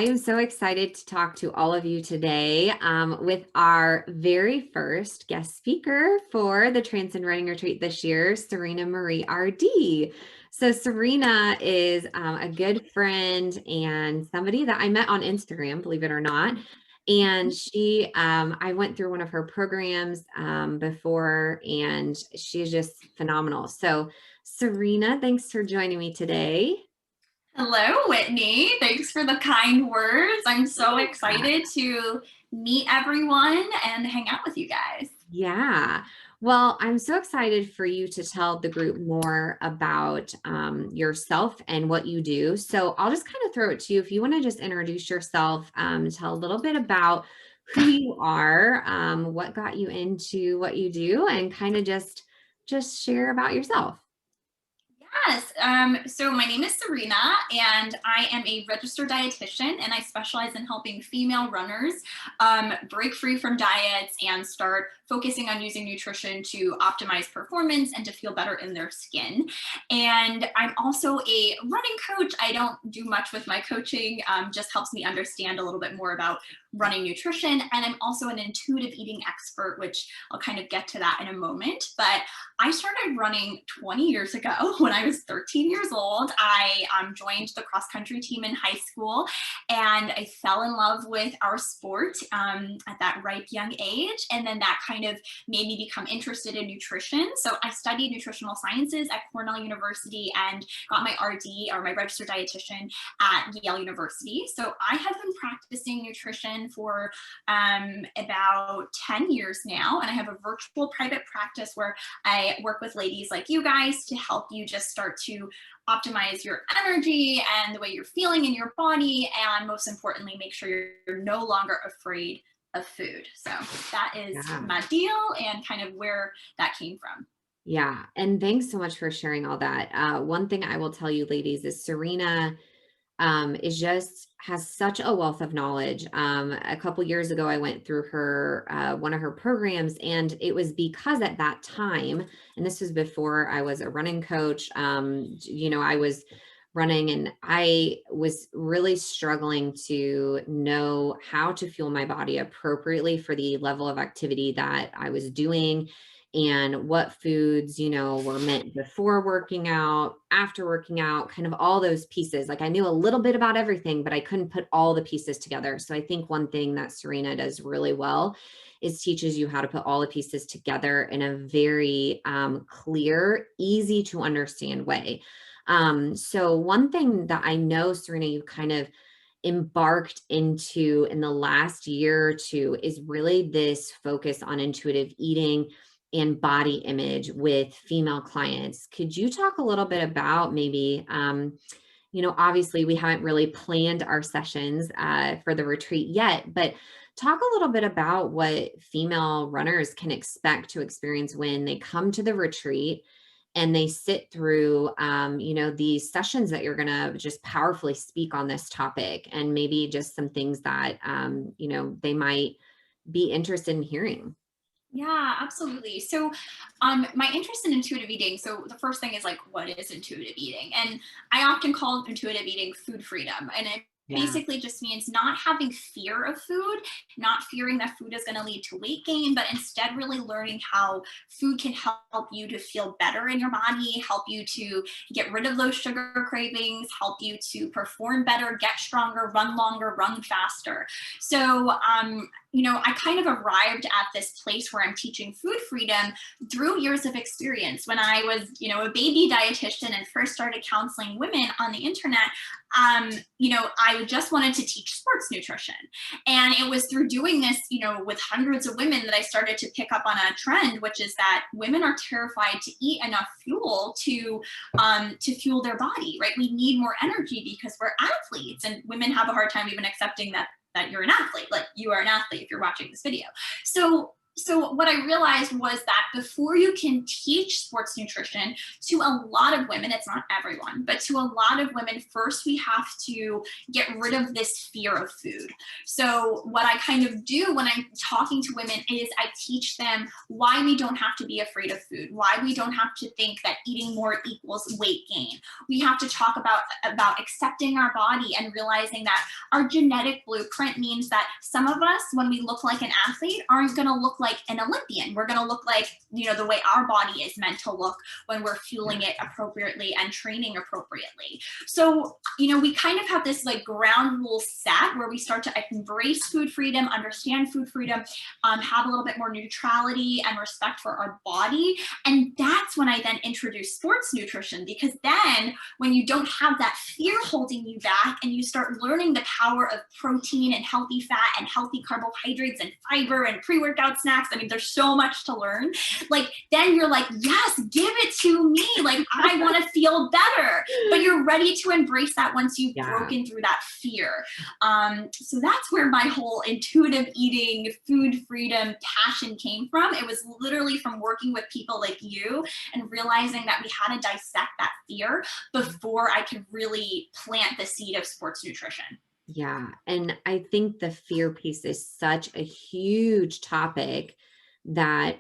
I am so excited to talk to all of you today with our very first guest speaker for the Transcend Running Retreat this year, Serena Marie RD. So Serena is a good friend and somebody that I met on Instagram, believe it or not. And I went through one of her programs before, and she's just phenomenal. So Serena, thanks for joining me today. Hello, Whitney. Thanks for the kind words. I'm so excited to meet everyone and hang out with you guys. Yeah. Well, I'm so excited for you to tell the group more about yourself and what you do. So I'll just kind of throw it to you. If you want to just introduce yourself, tell a little bit about who you are, what got you into what you do, and kind of just share about yourself. Yes. So my name is Serena, and I am a registered dietitian, and I specialize in helping female runners break free from diets and start focusing on using nutrition to optimize performance and to feel better in their skin. And I'm also a running coach. I don't do much with my coaching, just helps me understand a little bit more about running nutrition. And I'm also an intuitive eating expert, which I'll kind of get to that in a moment. But I started running 20 years ago when I was 13 years old. I joined the cross country team in high school, and I fell in love with our sport at that ripe young age. And then that kind of made me become interested in nutrition. So I studied nutritional sciences at Cornell University and got my RD, or my registered dietitian, at Yale University. So I have been practicing nutrition for about 10 years now, and I have a virtual private practice where I work with ladies like you guys to help you just start to optimize your energy and the way you're feeling in your body, and most importantly, make sure you're no longer afraid of food. So that is Yeah. my deal and kind of where that came from. Yeah. And thanks so much for sharing all that. One thing I will tell you, ladies, is Serena is just has such a wealth of knowledge. A couple years ago, I went through her one of her programs, and it was because at that time, and this was before I was a running coach. I was running, and I was really struggling to know how to fuel my body appropriately for the level of activity that I was doing, and what foods, were meant before working out, after working out, kind of all those pieces. Like I knew a little bit about everything, but I couldn't put all the pieces together. So I think one thing that Serena does really well is teaches you how to put all the pieces together in a very clear, easy to understand way. So one thing that I know, Serena, you kind of embarked into in the last year or two is really this focus on intuitive eating and body image with female clients. Could you talk a little bit about maybe, obviously we haven't really planned our sessions for the retreat yet, but talk a little bit about what female runners can expect to experience when they come to the retreat and they sit through, these sessions that you're going to just powerfully speak on this topic, and maybe just some things that, they might be interested in hearing. Yeah, absolutely. So, my interest in intuitive eating. So, the first thing is like, what is intuitive eating? And I often call intuitive eating food freedom. And it Yeah. basically just means not having fear of food, not fearing that food is going to lead to weight gain, but instead really learning how food can help you to feel better in your body, help you to get rid of those sugar cravings, help you to perform better, get stronger, run longer, run faster. So, I kind of arrived at this place where I'm teaching food freedom through years of experience. When I was, a baby dietitian and first started counseling women on the internet, I just wanted to teach sports nutrition. And it was through doing this, with hundreds of women that I started to pick up on a trend, which is that women are terrified to eat enough fuel to fuel their body, right? We need more energy because we're athletes, and women have a hard time even accepting that you're an athlete, like you are an athlete if you're watching this video. So So what I realized was that before you can teach sports nutrition to a lot of women, it's not everyone, but to a lot of women, first we have to get rid of this fear of food. So what I kind of do when I'm talking to women is I teach them why we don't have to be afraid of food, why we don't have to think that eating more equals weight gain. We have to talk about accepting our body and realizing that our genetic blueprint means that some of us, when we look like an athlete, aren't going to look like an Olympian. We're going to look like, the way our body is meant to look when we're fueling it appropriately and training appropriately. So, we kind of have this like ground rule set where we start to embrace food freedom, understand food freedom, have a little bit more neutrality and respect for our body. And that's when I then introduce sports nutrition, because then when you don't have that fear holding you back and you start learning the power of protein and healthy fat and healthy carbohydrates and fiber and pre-workout snacks, I mean, there's so much to learn. Like, then you're like, yes, give it to me. Like, I want to feel better. But you're ready to embrace that once you've Yeah. broken through that fear. So that's where my whole intuitive eating, food freedom passion came from. It was literally from working with people like you and realizing that we had to dissect that fear before I could really plant the seed of sports nutrition. Yeah. And I think the fear piece is such a huge topic that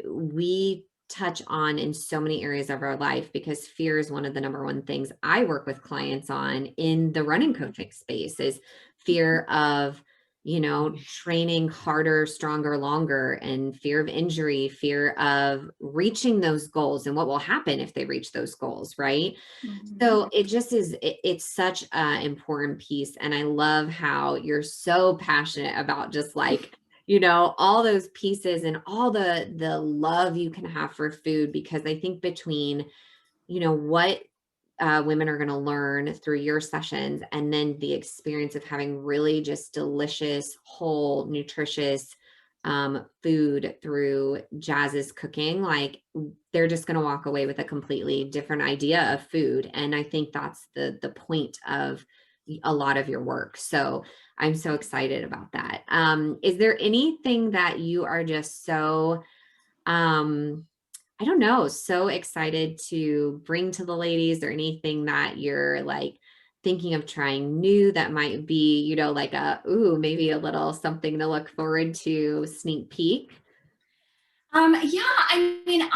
we touch on in so many areas of our life, because fear is one of the number one things I work with clients on in the running coaching space is fear of, training harder, stronger, longer, and fear of injury, fear of reaching those goals and what will happen if they reach those goals, right? Mhm. So it just is, it's such an important piece. And I love how you're so passionate about just like, all those pieces and all the love you can have for food, because I think between, what women are going to learn through your sessions and then the experience of having really just delicious, whole, nutritious food through Jazz's cooking, like they're just going to walk away with a completely different idea of food. And I think that's the point of a lot of your work. So I'm so excited about that. Is there anything that you are just so um I don't know, so excited to bring to the ladies, or anything that you're like thinking of trying new that might be, like maybe a little something to look forward to, sneak peek? Yeah, I mean,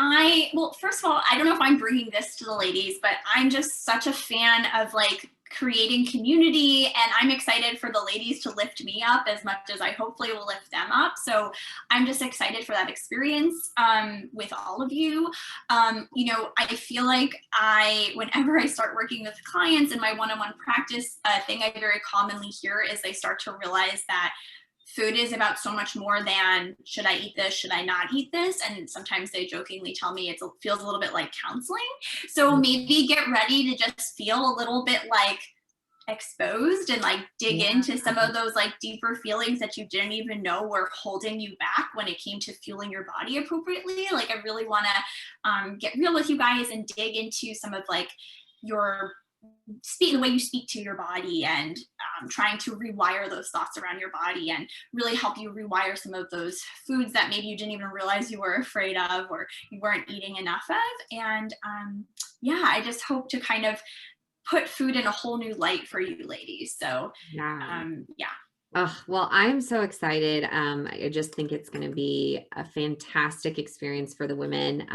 well, first of all, I don't know if I'm bringing this to the ladies, but I'm just such a fan of like creating community, and I'm excited for the ladies to lift me up as much as I hopefully will lift them up. So I'm just excited for that experience with all of you. I feel like whenever I start working with clients in my one-on-one practice, a thing I very commonly hear is they start to realize that food is about so much more than should I eat this, should I not eat this, and sometimes they jokingly tell me it feels a little bit like counseling. So maybe get ready to just feel a little bit like exposed and like dig Yeah. into some of those like deeper feelings that you didn't even know were holding you back when it came to fueling your body appropriately. Like, I really want to get real with you guys and dig into some of like your the way you speak to your body, and trying to rewire those thoughts around your body and really help you rewire some of those foods that maybe you didn't even realize you were afraid of or you weren't eating enough of. And yeah, I just hope to kind of put food in a whole new light for you ladies. So Yeah. yeah. Oh, well, I'm so excited. I just think it's going to be a fantastic experience for the women.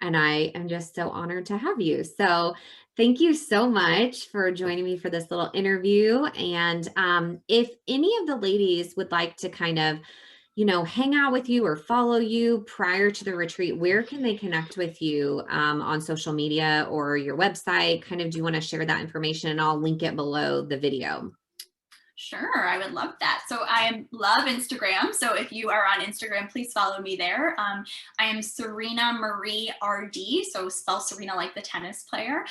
And I am just so honored to have you. So thank you so much for joining me for this little interview. And if any of the ladies would like to kind of, hang out with you or follow you prior to the retreat, where can they connect with you on social media or your website? Kind of, do you want to share that information? And I'll link it below the video. Sure, I would love that. So I love Instagram. So if you are on Instagram, please follow me there. I am Serena Marie RD. So spell Serena like the tennis player.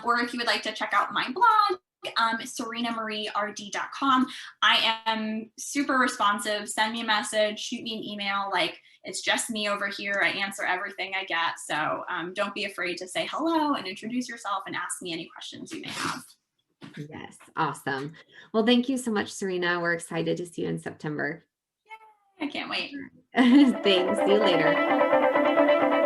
Or if you would like to check out my blog, serenamarierd.com. I am super responsive. Send me a message, shoot me an email. Like, it's just me over here. I answer everything I get. So don't be afraid to say hello and introduce yourself and ask me any questions you may have. Yes, awesome. Well, thank you so much, Serena. We're excited to see you in September. I can't wait. Thanks. See you later.